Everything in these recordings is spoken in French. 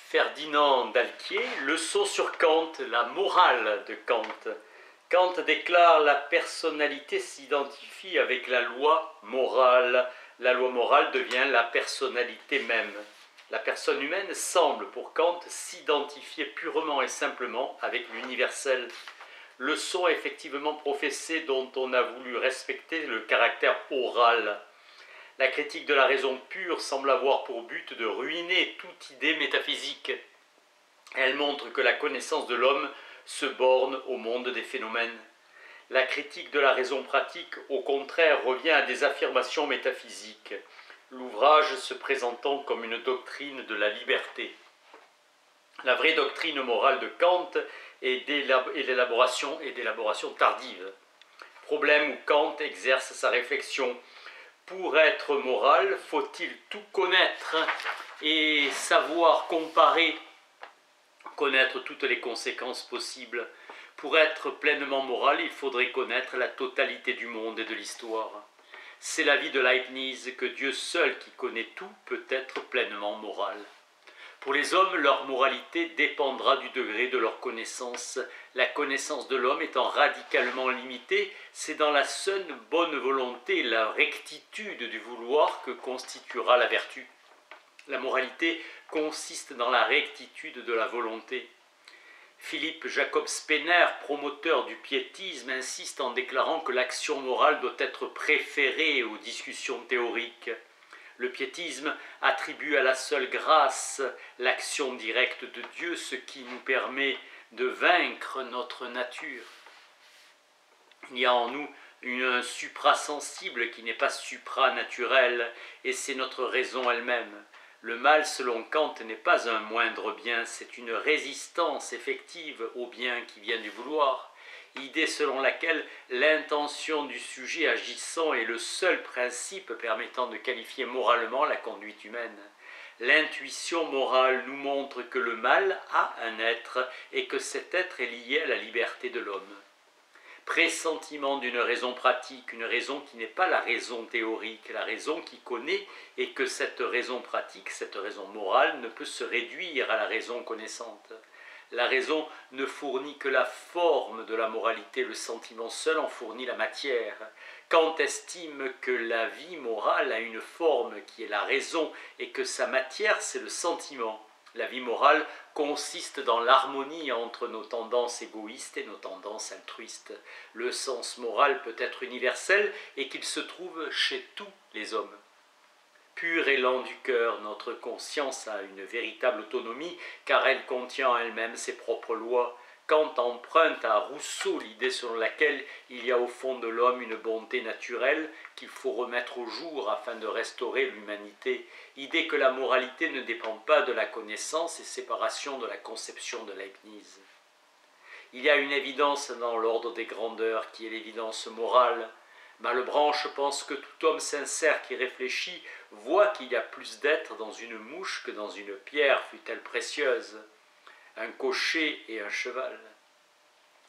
Ferdinand d'Alquier, leçon sur Kant, la morale de Kant. Kant déclare la personnalité s'identifie avec la loi morale. La loi morale devient la personnalité même. La personne humaine semble, pour Kant, s'identifier purement et simplement avec l'universel. Leçon effectivement professée dont on a voulu respecter le caractère oral. La critique de la raison pure semble avoir pour but de ruiner toute idée métaphysique. Elle montre que la connaissance de l'homme se borne au monde des phénomènes. La critique de la raison pratique, au contraire, revient à des affirmations métaphysiques, l'ouvrage se présentant comme une doctrine de la liberté. La vraie doctrine morale de Kant est d'élaboration tardive. Problème où Kant exerce sa réflexion. Pour être moral, faut-il tout connaître et savoir comparer, connaître toutes les conséquences possibles? Pour être pleinement moral, il faudrait connaître la totalité du monde et de l'histoire. C'est l'avis de Leibniz que Dieu seul qui connaît tout peut être pleinement moral. Pour les hommes, leur moralité dépendra du degré de leur connaissance. La connaissance de l'homme étant radicalement limitée, c'est dans la seule bonne volonté, la rectitude du vouloir que constituera la vertu. La moralité consiste dans la rectitude de la volonté. Philippe Jacob Spener, promoteur du piétisme, insiste en déclarant que l'action morale doit être préférée aux discussions théoriques. Le piétisme attribue à la seule grâce l'action directe de Dieu, ce qui nous permet de vaincre notre nature. Il y a en nous un suprasensible qui n'est pas supranaturel, et c'est notre raison elle-même. Le mal, selon Kant, n'est pas un moindre bien, c'est une résistance effective au bien qui vient du vouloir. Idée selon laquelle l'intention du sujet agissant est le seul principe permettant de qualifier moralement la conduite humaine. L'intuition morale nous montre que le mal a un être et que cet être est lié à la liberté de l'homme. Pressentiment d'une raison pratique, une raison qui n'est pas la raison théorique, la raison qui connaît, et que cette raison pratique, cette raison morale, ne peut se réduire à la raison connaissante. La raison ne fournit que la forme de la moralité, le sentiment seul en fournit la matière. Kant estime que la vie morale a une forme qui est la raison et que sa matière c'est le sentiment. La vie morale consiste dans l'harmonie entre nos tendances égoïstes et nos tendances altruistes. Le sens moral peut être universel et qu'il se trouve chez tous les hommes. Pur élan du cœur, notre conscience a une véritable autonomie car elle contient en elle-même ses propres lois. Kant emprunte à Rousseau l'idée selon laquelle il y a au fond de l'homme une bonté naturelle qu'il faut remettre au jour afin de restaurer l'humanité. Idée que la moralité ne dépend pas de la connaissance et séparation de la conception de Leibniz. Il y a une évidence dans l'ordre des grandeurs qui est l'évidence morale. Malebranche pense que tout homme sincère qui réfléchit voit qu'il y a plus d'être dans une mouche que dans une pierre, fût-elle précieuse, un cocher et un cheval.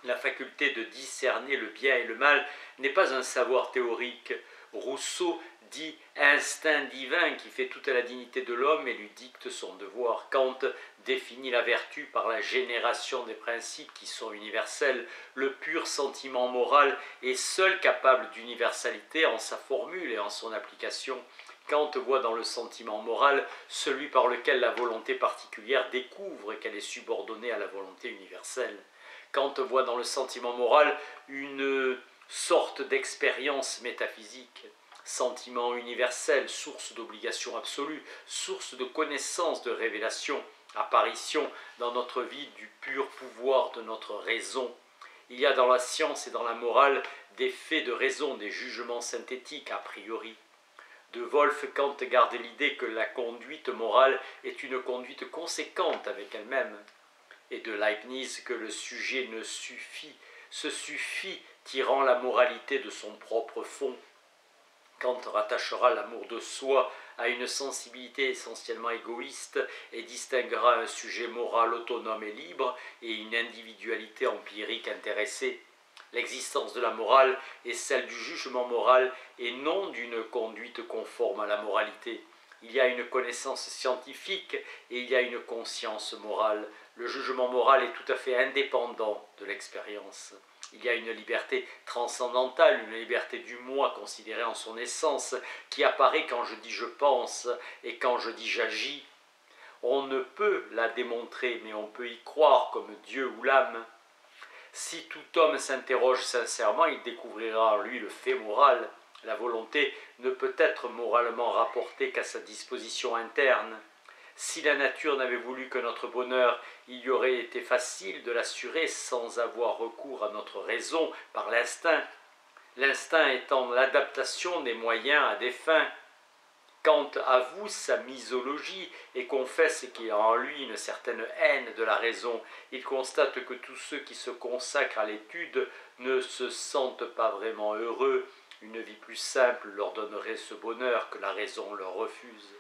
La faculté de discerner le bien et le mal n'est pas un savoir théorique. Rousseau dit instinct divin qui fait toute la dignité de l'homme et lui dicte son devoir. Kant définit la vertu par la génération des principes qui sont universels. Le pur sentiment moral est seul capable d'universalité en sa formule et en son application. Kant voit dans le sentiment moral celui par lequel la volonté particulière découvre qu'elle est subordonnée à la volonté universelle. Kant voit dans le sentiment moral une sorte d'expérience métaphysique, sentiment universel, source d'obligation absolue, source de connaissance, de révélation, apparition dans notre vie du pur pouvoir de notre raison. Il y a dans la science et dans la morale des faits de raison, des jugements synthétiques a priori. De Wolff, Kant garde l'idée que la conduite morale est une conduite conséquente avec elle-même, et de Leibniz que le sujet se suffit tirant la moralité de son propre fond. Kant rattachera l'amour de soi à une sensibilité essentiellement égoïste et distinguera un sujet moral autonome et libre et une individualité empirique intéressée. L'existence de la morale est celle du jugement moral et non d'une conduite conforme à la moralité. Il y a une connaissance scientifique et il y a une conscience morale. Le jugement moral est tout à fait indépendant de l'expérience. Il y a une liberté transcendantale, une liberté du moi considérée en son essence, qui apparaît quand je dis je pense et quand je dis j'agis. On ne peut la démontrer, mais on peut y croire comme Dieu ou l'âme. Si tout homme s'interroge sincèrement, il découvrira en lui le fait moral. La volonté ne peut être moralement rapportée qu'à sa disposition interne. Si la nature n'avait voulu que notre bonheur, il y aurait été facile de l'assurer sans avoir recours à notre raison par l'instinct. L'instinct étant l'adaptation des moyens à des fins. Kant avoue sa misologie et confesse qu'il y a en lui une certaine haine de la raison. Il constate que tous ceux qui se consacrent à l'étude ne se sentent pas vraiment heureux. Une vie plus simple leur donnerait ce bonheur que la raison leur refuse.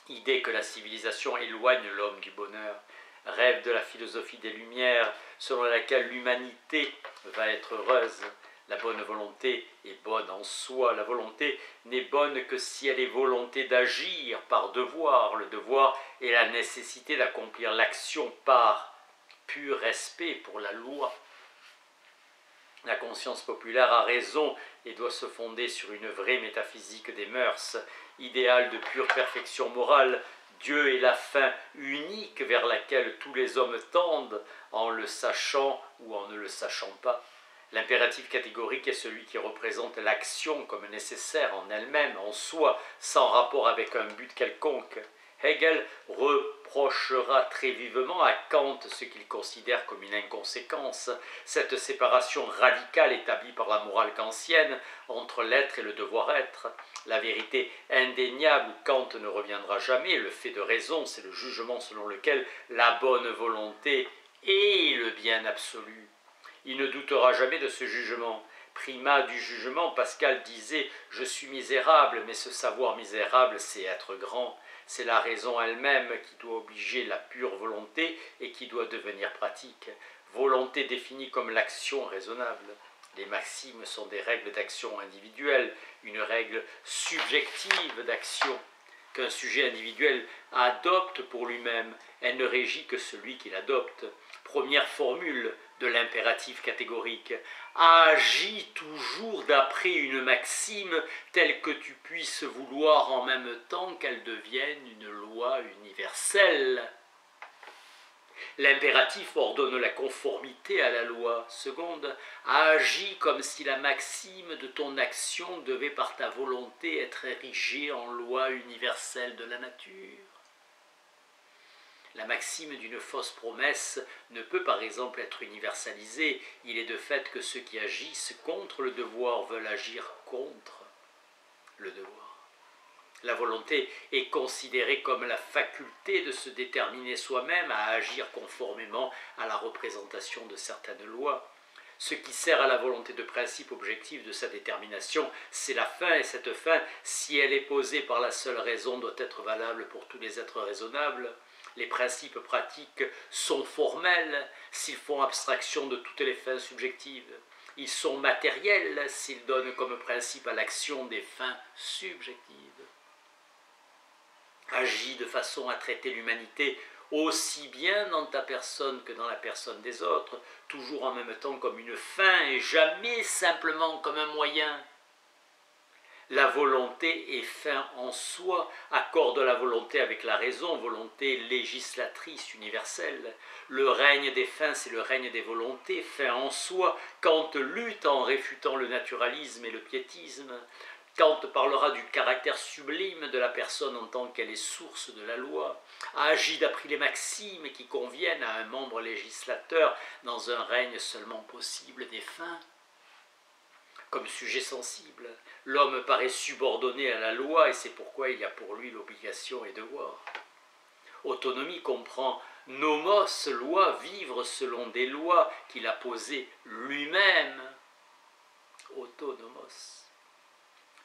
Idée que la civilisation éloigne l'homme du bonheur. Rêve de la philosophie des Lumières, selon laquelle l'humanité va être heureuse. La bonne volonté est bonne en soi. La volonté n'est bonne que si elle est volonté d'agir par devoir. Le devoir est la nécessité d'accomplir l'action par pur respect pour la loi. La conscience populaire a raison et doit se fonder sur une vraie métaphysique des mœurs, idéal de pure perfection morale. Dieu est la fin unique vers laquelle tous les hommes tendent, en le sachant ou en ne le sachant pas. L'impératif catégorique est celui qui représente l'action comme nécessaire en elle-même, en soi, sans rapport avec un but quelconque. Hegel reprochera très vivement à Kant ce qu'il considère comme une inconséquence, cette séparation radicale établie par la morale kantienne entre l'être et le devoir-être. La vérité indéniable où Kant ne reviendra jamais, le fait de raison, c'est le jugement selon lequel la bonne volonté est le bien absolu. Il ne doutera jamais de ce jugement. Primat du jugement, Pascal disait « Je suis misérable, mais ce savoir misérable, c'est être grand ». C'est la raison elle-même qui doit obliger la pure volonté et qui doit devenir pratique. Volonté définie comme l'action raisonnable. Les maximes sont des règles d'action individuelle, une règle subjective d'action qu'un sujet individuel adopte pour lui-même. Elle ne régit que celui qui l'adopte. Première formule de l'impératif catégorique. Agis toujours d'après une maxime telle que tu puisses vouloir en même temps qu'elle devienne une loi universelle. L'impératif ordonne la conformité à la loi. Seconde, agis comme si la maxime de ton action devait par ta volonté être érigée en loi universelle de la nature. La maxime d'une fausse promesse ne peut par exemple être universalisée. Il est de fait que ceux qui agissent contre le devoir veulent agir contre le devoir. La volonté est considérée comme la faculté de se déterminer soi-même à agir conformément à la représentation de certaines lois. Ce qui sert à la volonté de principe objectif de sa détermination, c'est la fin, et cette fin, si elle est posée par la seule raison, doit être valable pour tous les êtres raisonnables. Les principes pratiques sont formels s'ils font abstraction de toutes les fins subjectives. Ils sont matériels s'ils donnent comme principe à l'action des fins subjectives. Agis de façon à traiter l'humanité aussi bien dans ta personne que dans la personne des autres, toujours en même temps comme une fin et jamais simplement comme un moyen. La volonté est fin en soi, accorde la volonté avec la raison, volonté législatrice universelle. Le règne des fins, c'est le règne des volontés, fin en soi. Kant lutte en réfutant le naturalisme et le piétisme. Kant parlera du caractère sublime de la personne en tant qu'elle est source de la loi, agit d'après les maximes qui conviennent à un membre législateur dans un règne seulement possible des fins. Comme sujet sensible, l'homme paraît subordonné à la loi et c'est pourquoi il y a pour lui l'obligation et devoir. Autonomie comprend nomos, loi, vivre selon des lois qu'il a posées lui-même. Autonomos.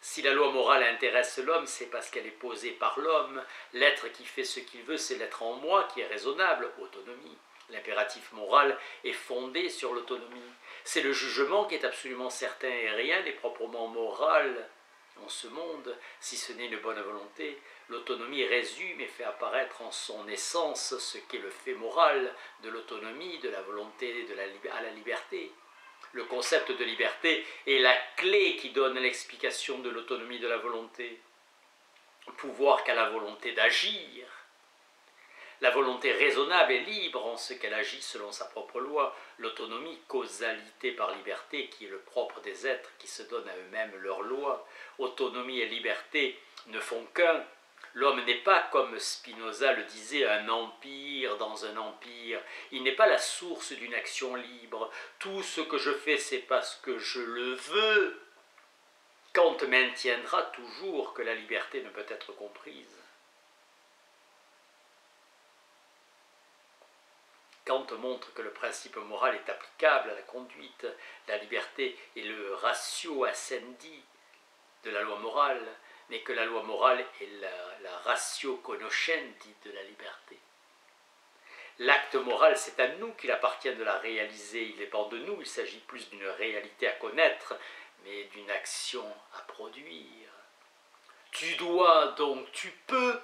Si la loi morale intéresse l'homme, c'est parce qu'elle est posée par l'homme. L'être qui fait ce qu'il veut, c'est l'être en moi qui est raisonnable, autonomie. L'impératif moral est fondé sur l'autonomie. C'est le jugement qui est absolument certain et rien n'est proprement moral. en ce monde, si ce n'est une bonne volonté. L'autonomie résume et fait apparaître en son essence ce qu'est le fait moral de l'autonomie, de la volonté à la liberté. Le concept de liberté est la clé qui donne l'explication de l'autonomie de la volonté. Pouvoir qu'a la volonté d'agir. La volonté raisonnable est libre en ce qu'elle agit selon sa propre loi. L'autonomie, causalité par liberté, qui est le propre des êtres qui se donnent à eux-mêmes leur loi. Autonomie et liberté ne font qu'un. L'homme n'est pas, comme Spinoza le disait, un empire dans un empire. Il n'est pas la source d'une action libre. Tout ce que je fais, c'est parce que je le veux. Kant maintiendra toujours que la liberté ne peut être comprise. Kant montre que le principe moral est applicable à la conduite. La liberté est le ratio ascendi de la loi morale, mais que la loi morale est la ratio conoscendi de la liberté. L'acte moral, c'est à nous qu'il appartient de la réaliser. Il dépend de nous, il s'agit plus d'une réalité à connaître, mais d'une action à produire. Tu dois, donc tu peux.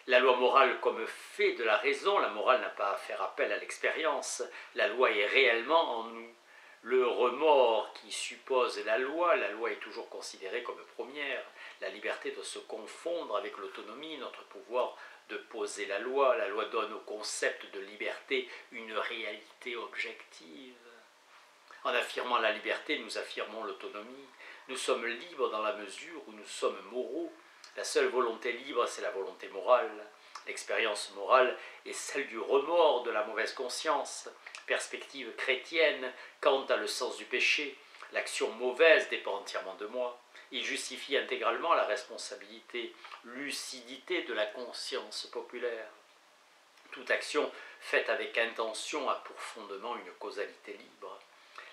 La loi morale comme fait de la raison, la morale n'a pas à faire appel à l'expérience, la loi est réellement en nous. Le remords qui suppose la loi est toujours considérée comme première. La liberté doit se confondre avec l'autonomie, notre pouvoir de poser la loi donne au concept de liberté une réalité objective. En affirmant la liberté, nous affirmons l'autonomie. Nous sommes libres dans la mesure où nous sommes moraux. La seule volonté libre, c'est la volonté morale. L'expérience morale est celle du remords, de la mauvaise conscience. Perspective chrétienne, Kant a le sens du péché. L'action mauvaise dépend entièrement de moi. Il justifie intégralement la responsabilité, lucidité de la conscience populaire. Toute action faite avec intention a pour fondement une causalité libre.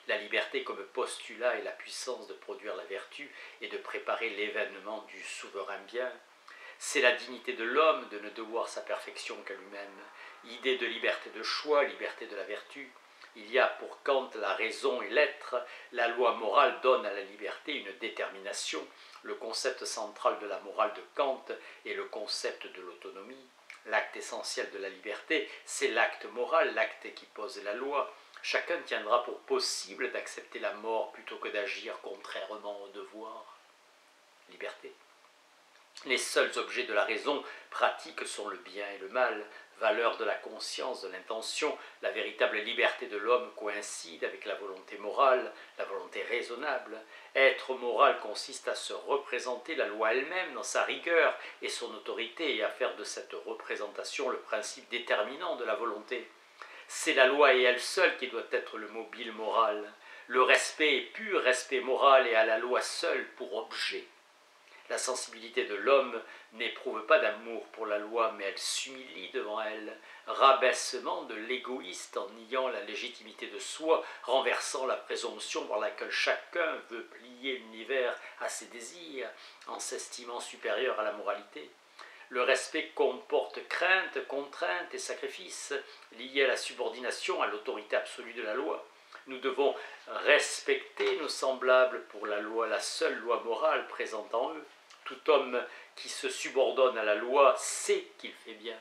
La liberté comme postulat est la puissance de produire la vertu et de préparer l'événement du souverain bien. C'est la dignité de l'homme de ne devoir sa perfection qu'à lui-même. Idée de liberté de choix, liberté de la vertu. Il y a pour Kant la raison et l'être. La loi morale donne à la liberté une détermination. Le concept central de la morale de Kant est le concept de l'autonomie. L'acte essentiel de la liberté, c'est l'acte moral, l'acte qui pose la loi. Chacun tiendra pour possible d'accepter la mort plutôt que d'agir contrairement au devoir. Liberté. Les seuls objets de la raison pratique sont le bien et le mal, valeur de la conscience, de l'intention. La véritable liberté de l'homme coïncide avec la volonté morale, la volonté raisonnable. Être moral consiste à se représenter la loi elle-même dans sa rigueur et son autorité et à faire de cette représentation le principe déterminant de la volonté. C'est la loi et elle seule qui doit être le mobile moral. Le respect est pur respect moral et a la loi seule pour objet. La sensibilité de l'homme n'éprouve pas d'amour pour la loi, mais elle s'humilie devant elle. Rabaissement de l'égoïste en niant la légitimité de soi, renversant la présomption par laquelle chacun veut plier l'univers à ses désirs, en s'estimant supérieur à la moralité. Le respect comporte crainte, contrainte et sacrifice, liés à la subordination à l'autorité absolue de la loi. Nous devons respecter nos semblables pour la loi, la seule loi morale présente en eux. Tout homme qui se subordonne à la loi sait qu'il fait bien.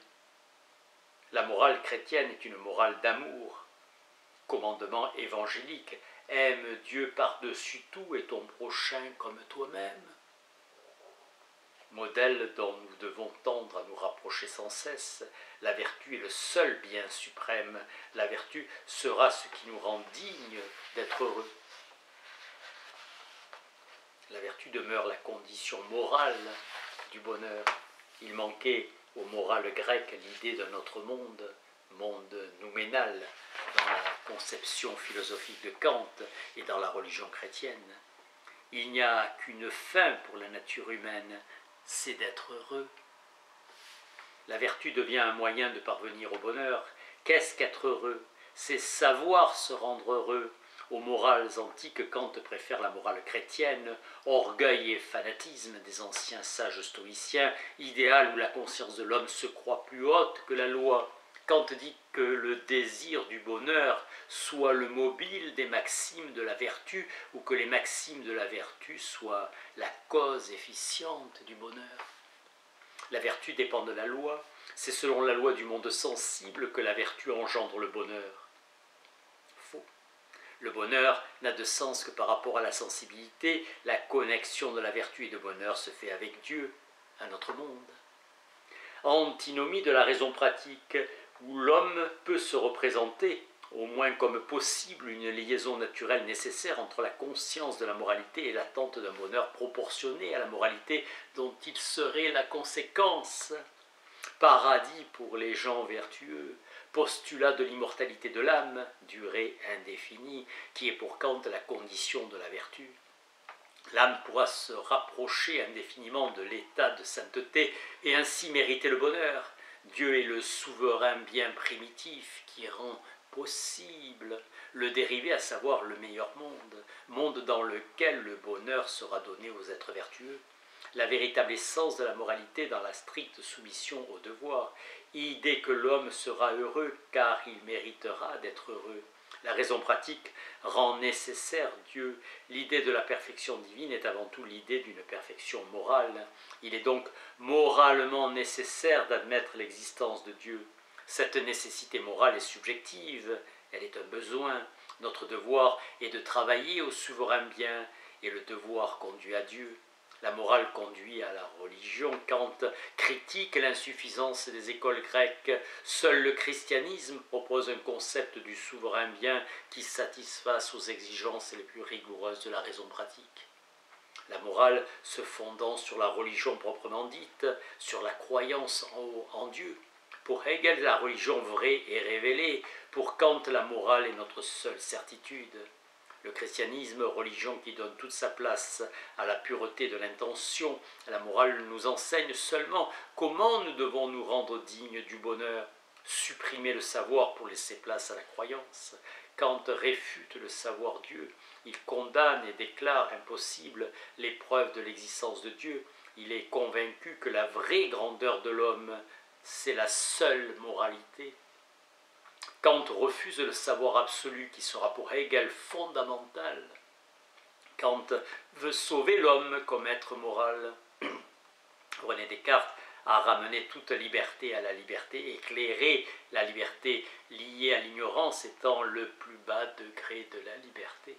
La morale chrétienne est une morale d'amour. Commandement évangélique, aime Dieu par-dessus tout et ton prochain comme toi-même. Modèle dont nous devons tendre à nous rapprocher sans cesse. La vertu est le seul bien suprême. La vertu sera ce qui nous rend dignes d'être heureux. La vertu demeure la condition morale du bonheur. Il manquait au moral grec l'idée d'un autre monde nouménal, dans la conception philosophique de Kant et dans la religion chrétienne. Il n'y a qu'une fin pour la nature humaine, c'est d'être heureux. La vertu devient un moyen de parvenir au bonheur. Qu'est-ce qu'être heureux? C'est savoir se rendre heureux. Aux morales antiques, Kant préfère la morale chrétienne, orgueil et fanatisme des anciens sages stoïciens, idéal où la conscience de l'homme se croit plus haute que la loi. Kant dit que le désir du bonheur soit le mobile des maximes de la vertu, ou que les maximes de la vertu soient la cause efficiente du bonheur. La vertu dépend de la loi. C'est selon la loi du monde sensible que la vertu engendre le bonheur. Faux. Le bonheur n'a de sens que par rapport à la sensibilité. La connexion de la vertu et du bonheur se fait avec Dieu, un autre monde. Antinomie de la raison pratique, où l'homme peut se représenter, au moins comme possible, une liaison naturelle nécessaire entre la conscience de la moralité et l'attente d'un bonheur proportionné à la moralité dont il serait la conséquence. Paradis pour les gens vertueux, postulat de l'immortalité de l'âme, durée indéfinie, qui est pour Kant la condition de la vertu. L'âme pourra se rapprocher indéfiniment de l'état de sainteté et ainsi mériter le bonheur. Dieu est le souverain bien primitif qui rend possible le dérivé, à savoir le meilleur monde, monde dans lequel le bonheur sera donné aux êtres vertueux. La véritable essence de la moralité dans la stricte soumission au devoir, idée que l'homme sera heureux car il méritera d'être heureux. La raison pratique rend nécessaire Dieu. L'idée de la perfection divine est avant tout l'idée d'une perfection morale. Il est donc moralement nécessaire d'admettre l'existence de Dieu. Cette nécessité morale est subjective, elle est un besoin. Notre devoir est de travailler au souverain bien, et le devoir conduit à Dieu. La morale conduit à la religion. Kant critique l'insuffisance des écoles grecques. Seul le christianisme propose un concept du souverain bien qui satisfasse aux exigences les plus rigoureuses de la raison pratique. La morale se fondant sur la religion proprement dite, sur la croyance en Dieu. Pour Hegel, la religion vraie est révélée. Pour Kant, la morale est notre seule certitude. Le christianisme, religion qui donne toute sa place à la pureté de l'intention, la morale nous enseigne seulement comment nous devons nous rendre dignes du bonheur, supprimer le savoir pour laisser place à la croyance. Kant réfute le savoir Dieu, il condamne et déclare impossible l'épreuve de l'existence de Dieu. Il est convaincu que la vraie grandeur de l'homme, c'est la seule moralité. Kant refuse le savoir absolu qui sera pour Hegel fondamental. Kant veut sauver l'homme comme être moral. René Descartes a ramené toute liberté à la liberté éclairée, la liberté liée à l'ignorance étant le plus bas degré de la liberté.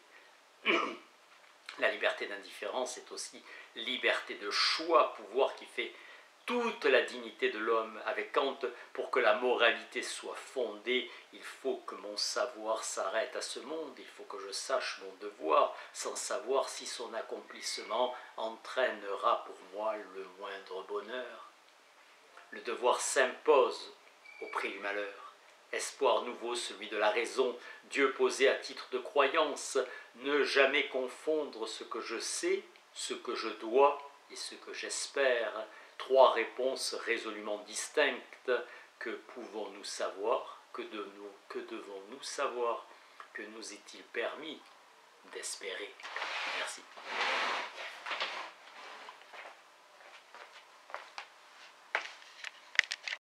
La liberté d'indifférence est aussi liberté de choix, pouvoir qui fait toute la dignité de l'homme. Avec Kant, pour que la moralité soit fondée, il faut que mon savoir s'arrête à ce monde, il faut que je sache mon devoir, sans savoir si son accomplissement entraînera pour moi le moindre bonheur. Le devoir s'impose au prix du malheur. Espoir nouveau, celui de la raison, Dieu posé à titre de croyance, ne jamais confondre ce que je sais, ce que je dois et ce que j'espère. Trois réponses résolument distinctes. Que pouvons-nous savoir? Que devons-nous savoir? Que nous est-il permis d'espérer? Merci.